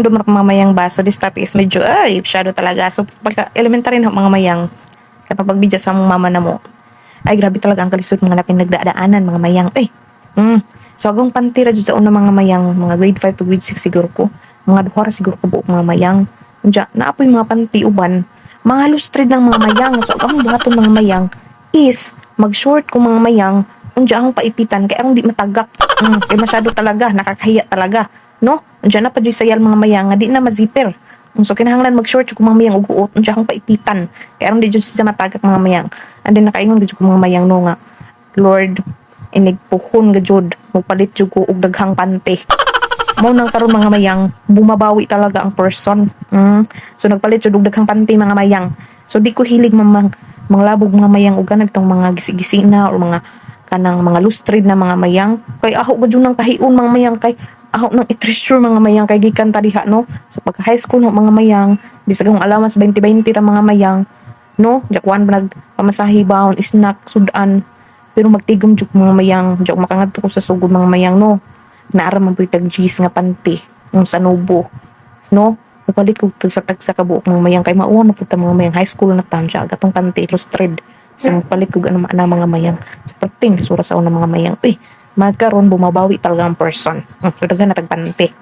Dumar ko mga mayang baso. This topic is medyo, ay, shadow talaga. So, pagka elementary na mga mayang, kapag bidya sa mong mama na mo, ay, grabe talaga ang kalisod mga napin nagdadaanan, mga mayang. So, agong pantira dyan sa una mga mayang, mga grade 5 to grade 6 siguro ko. Mga duhara siguro ko buok mga mayang. Diyan, naapoy mga panti uban. Mga lustrid ng mga mayang. So, agong buhaton mga mayang is, mag-short ko mga mayang, unja akong paipitan, kaya akong di matagak. Kaya masyado talaga, nakakahiya talaga. No? Unja na pa dyan sayal mga mayang, nga di na mazipper. So, kinahanglan mag-short ko mga mayang uguot, unja akong paipitan. Kaya akong di dyan siya matagak mga mayang. And then, nakaingon dyan ko mga mayang no nga, Lord, inigpuhon ga jud magpalit jud ko og daghang pante. Mo nang karon mga mayang bumabawi talaga ang person. So nagpalit jud og daghang pante mga mayang. So di ko hilig manglabog mga mayang og ganag tong mga gisi-gisina or mga kanang mga lustrid na mga mayang. Kay aho ga jud nang kahiun mga mayang kay aho nang i-treasure mga mayang kay gikan ta diha no. So pagka high school no mga mayang, bisag ang allowance 20-20 ra mga mayang, no? Jakwan nag pamasahi baon, snack, sudan, pero magtigom juk mga mayang, juk makangadto ko sa sugod mga mayang no. Naara man puy tag G's nga panty, ng sanubo, no. Upalit ko tag sa kabuok mga mayang kay mauwa na puta mga mayang high school na tan siya gatong panty illustrated. So palit ko ano na mga mayang. Perting sura sa una mga mayang. Magkaron bumabawi talaga ang person. So dagan na tag panty.